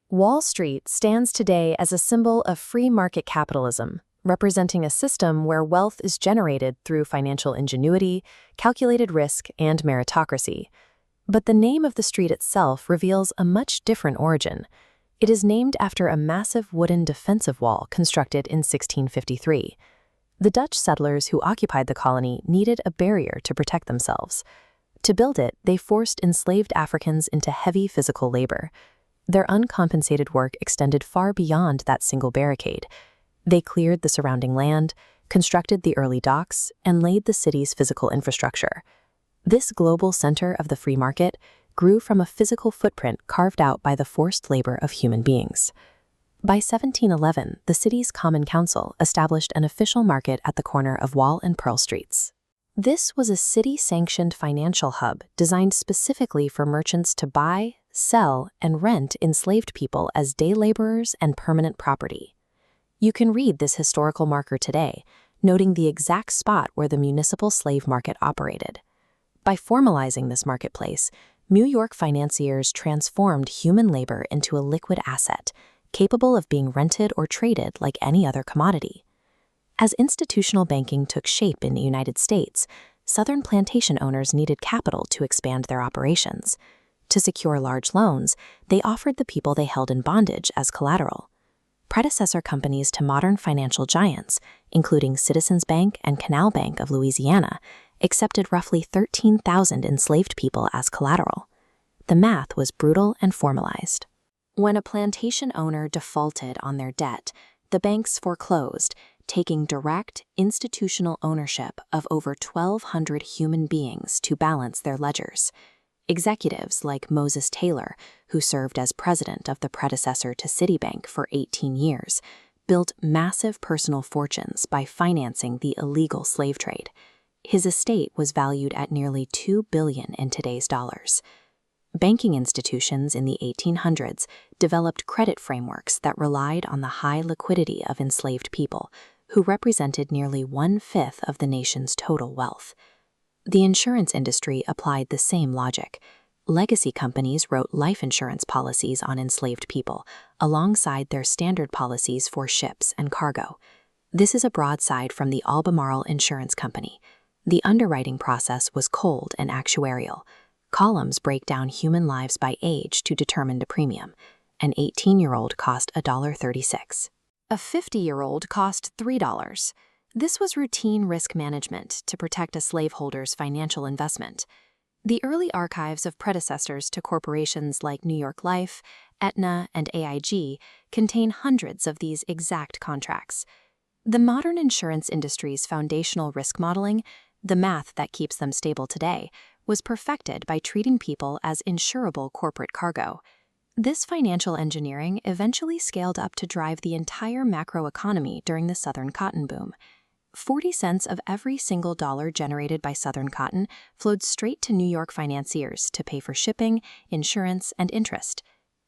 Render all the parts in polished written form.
Wall Street stands today as a symbol of free market capitalism, representing a system where wealth is generated through financial ingenuity, calculated risk, and meritocracy. But the name of the street itself reveals a much different origin. It is named after a massive wooden defensive wall constructed in 1653. The Dutch settlers who occupied the colony needed a barrier to protect themselves. To build it, they forced enslaved Africans into heavy physical labor. Their uncompensated work extended far beyond that single barricade. They cleared the surrounding land, constructed the early docks, and laid the city's physical infrastructure. This global center of the free market grew from a physical footprint carved out by the forced labor of human beings. By 1711, the city's Common Council established an official market at the corner of Wall and Pearl Streets. This was a city-sanctioned financial hub designed specifically for merchants to buy, sell, and rent enslaved people as day laborers and permanent property. You can read this historical marker today, noting the exact spot where the municipal slave market operated. By formalizing this marketplace, New York financiers transformed human labor into a liquid asset, capable of being rented or traded like any other commodity. As institutional banking took shape in the United States, Southern plantation owners needed capital to expand their operations. To secure large loans, they offered the people they held in bondage as collateral. Predecessor companies to modern financial giants, including Citizens Bank and Canal Bank of Louisiana, accepted roughly 13,000 enslaved people as collateral. The math was brutal and formalized. When a plantation owner defaulted on their debt, the banks foreclosed, taking direct institutional ownership of over 1,200 human beings to balance their ledgers. Executives like Moses Taylor, who served as president of the predecessor to Citibank for 18 years, built massive personal fortunes by financing the illegal slave trade. His estate was valued at nearly $2 billion in today's dollars. Banking institutions in the 1800s developed credit frameworks that relied on the high liquidity of enslaved people, who represented nearly 1/5 of the nation's total wealth. The insurance industry applied the same logic. Legacy companies wrote life insurance policies on enslaved people, alongside their standard policies for ships and cargo. This is a broadside from the Albemarle Insurance Company. The underwriting process was cold and actuarial. Columns break down human lives by age to determine the premium. An 18-year-old cost $1.36. A 50-year-old cost $3. This was routine risk management to protect a slaveholder's financial investment. The early archives of predecessors to corporations like New York Life, Aetna, and AIG contain hundreds of these exact contracts. The modern insurance industry's foundational risk modeling, the math that keeps them stable today, was perfected by treating people as insurable corporate cargo. This financial engineering eventually scaled up to drive the entire macroeconomy during the Southern cotton boom. 40 cents of every single dollar generated by Southern cotton flowed straight to New York financiers to pay for shipping, insurance, and interest.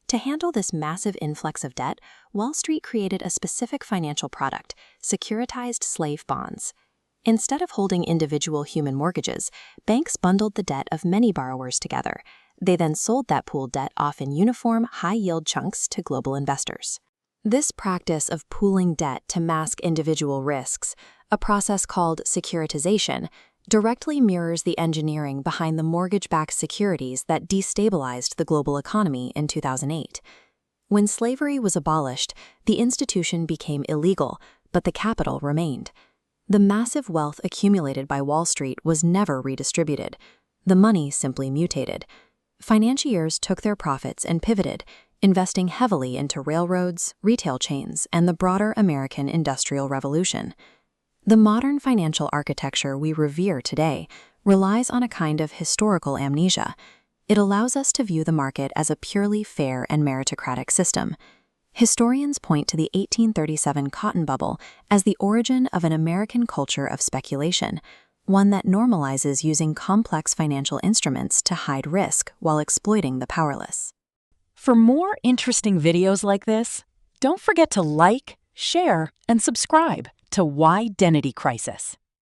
To handle this massive influx of debt, Wall Street created a specific financial product, securitized slave bonds. Instead of holding individual human mortgages, banks bundled the debt of many borrowers together. They then sold that pooled debt off in uniform, high-yield chunks to global investors. This practice of pooling debt to mask individual risks, a process called securitization, directly mirrors the engineering behind the mortgage-backed securities that destabilized the global economy in 2008. When slavery was abolished, the institution became illegal, but the capital remained. The massive wealth accumulated by Wall Street was never redistributed. The money simply mutated. Financiers took their profits and pivoted, investing heavily into railroads, retail chains, and the broader American Industrial Revolution. The modern financial architecture we revere today relies on a kind of historical amnesia. It allows us to view the market as a purely fair and meritocratic system. Historians point to the 1837 cotton bubble as the origin of an American culture of speculation, one that normalizes using complex financial instruments to hide risk while exploiting the powerless. For more interesting videos like this, don't forget to like, share, and subscribe to Why Identity Crisis.